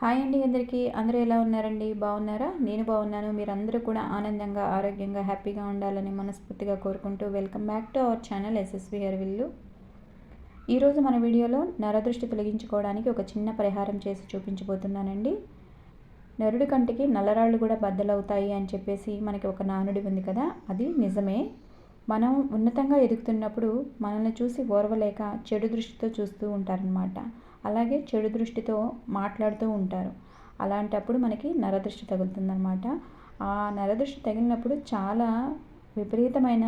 Hi అండి అందరికీ. అందరూ ఎలా ఉన్నారండి? బాగున్నారా? నేను బాగున్నాను. మీరందరూ కూడా ఆనందంగా, ఆరోగ్యంగా, హ్యాపీగా ఉండాలని మనస్ఫూర్తిగా కోరుకుంటూ welcome back to our channel SSV హెయిర్విల్లు. ఈరోజు మన వీడియోలో నరదృష్టి తొలగించుకోవడానికి ఒక చిన్న పరిహారం చేసి చూపించబోతున్నానండి. నరుడి కంటికి నల్లరాళ్ళు కూడా బద్దలవుతాయి అని చెప్పేసి మనకి ఒక నానుడి ఉంది కదా, అది నిజమే. మనం ఉన్నతంగా ఎదుగుతున్నప్పుడు మనల్ని చూసి ఓర్వలేక చెడు దృష్టితో చూస్తూ ఉంటారనమాట. అలాగే చెడు దృష్టితో మాట్లాడుతూ ఉంటారు. అలాంటప్పుడు మనకి నరదృష్టి తగులుతుందనమాట. ఆ నరదృష్టి తగిలినప్పుడు చాలా విపరీతమైన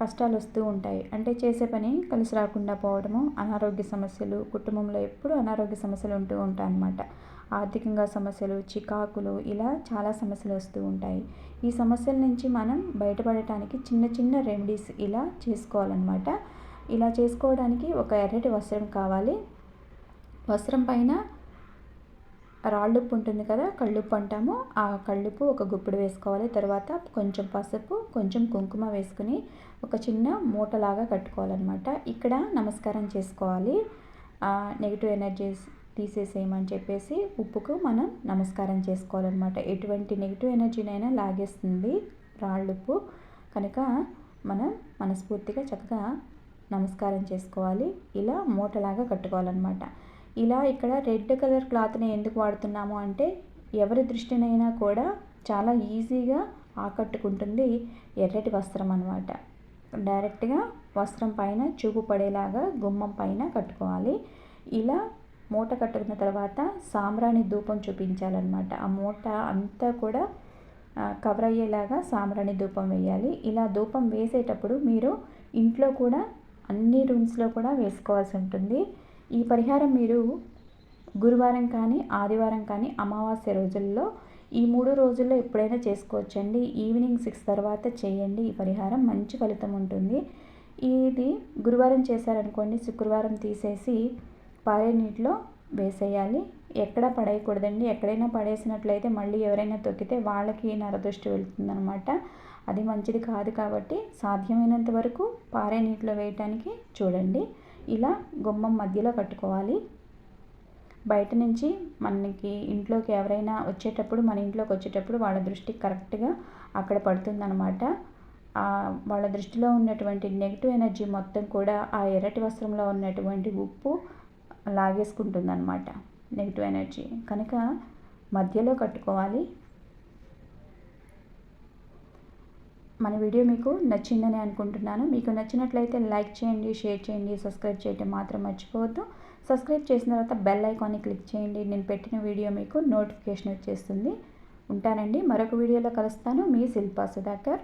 కష్టాలు వస్తూ ఉంటాయి. అంటే చేసే పని కలిసి రాకుండా పోవడము, అనారోగ్య సమస్యలు, కుటుంబంలో ఎప్పుడూ అనారోగ్య సమస్యలు ఉంటూ ఉంటాయి అన్నమాట. ఆర్థికంగా సమస్యలు, చికాకులు, ఇలా చాలా సమస్యలు వస్తూ ఉంటాయి. ఈ సమస్యల నుంచి మనం బయటపడటానికి చిన్న చిన్న రెమెడీస్ ఇలా చేసుకోవాలన్నమాట. ఇలా చేసుకోవడానికి ఒక ఎర్రటి వస్త్రం కావాలి. వస్త్రం పైన రాళ్ళుప్పు ఉంటుంది కదా, కళ్ళుప్పు అంటాము. ఆ కళ్ళుప్పు ఒక గుప్పెడు వేసుకోవాలి. తర్వాత కొంచెం పసుపు, కొంచెం కుంకుమ వేసుకుని ఒక చిన్న మూటలాగా కట్టుకోవాలన్నమాట. ఇక్కడ నమస్కారం చేసుకోవాలి. నెగిటివ్ ఎనర్జీస్ తీసేసేయమని చెప్పేసి ఉప్పుకు మనం నమస్కారం చేసుకోవాలన్నమాట. ఎటువంటి నెగిటివ్ ఎనర్జీనైనా లాగేస్తుంది రాళ్ళుప్పు కనుక మనం మనస్ఫూర్తిగా చక్కగా నమస్కారం చేసుకోవాలి. ఇలా మూటలాగా కట్టుకోవాలన్నమాట. ఇలా ఇక్కడ రెడ్ కలర్ క్లాత్ని ఎందుకు వాడుతున్నాము అంటే ఎవరి దృష్టినైనా కూడా చాలా ఈజీగా ఆకట్టుకుంటుంది ఎర్రటి వస్త్రం అన్నమాట. డైరెక్ట్గా వస్త్రం పైన చూపు పడేలాగా గుమ్మం పైన కట్టుకోవాలి. ఇలా మూట కట్టుకున్న తర్వాత సాంబ్రాణి ధూపం చూపించాలన్నమాట. ఆ మూట అంతా కూడా కవర్ అయ్యేలాగా సాంబ్రాణి ధూపం వేయాలి. ఇలా ధూపం వేసేటప్పుడు మీరు ఇంట్లో కూడా అన్ని రూమ్స్లో కూడా వేసుకోవాల్సి ఉంటుంది. ఈ పరిహారం మీరు గురువారం కానీ, ఆదివారం కానీ, అమావాస్య రోజుల్లో, ఈ 3 రోజుల్లో ఎప్పుడైనా చేసుకోవచ్చండి. ఈవినింగ్ 6 తర్వాత చేయండి. ఈ పరిహారం మంచి ఫలితం ఉంటుంది. ఇది గురువారం చేశారనుకోండి, శుక్రవారం తీసేసి పారే నీటిలో వేసేయాలి. ఎక్కడ పడేయకూడదండి. ఎక్కడైనా పడేసినట్లయితే మళ్ళీ ఎవరైనా తొక్కితే వాళ్ళకి నరదృష్టి వెళ్తుందనమాట. అది మంచిది కాదు. కాబట్టి సాధ్యమైనంత వరకు పారే నీటిలో వేయటానికి చూడండి. ఇలా గుమ్మం మధ్యలో కట్టుకోవాలి. బయట నుంచి మనకి ఇంట్లోకి ఎవరైనా వచ్చేటప్పుడు, మన ఇంట్లోకి వచ్చేటప్పుడు వాళ్ళ దృష్టి కరెక్ట్గా అక్కడ పడుతుందన్నమాట. వాళ్ళ దృష్టిలో ఉన్నటువంటి నెగిటివ్ ఎనర్జీ మొత్తం కూడా ఆ ఎర్రటి వస్త్రంలో ఉన్నటువంటి ఉప్పు లాగేసుకుంటుందన్నమాట, నెగిటివ్ ఎనర్జీ. కనుక మధ్యలో కట్టుకోవాలి. మన వీడియో మీకు నచ్చిందని అనుకుంటున్నాను. మీకు నచ్చినట్లయితే లైక్ చేయండి, షేర్ చేయండి, సబ్స్క్రైబ్ చేయడం మాత్రం మర్చిపోవద్దు. సబ్స్క్రైబ్ చేసిన తర్వాత బెల్ ఐకాన్ని క్లిక్ చేయండి. నేను పెట్టిన వీడియో మీకు నోటిఫికేషన్ వచ్చేస్తుంది. ఉంటానండి. మరొక వీడియోలో కలుస్తాను. మీ శిల్పా సుధాకర్.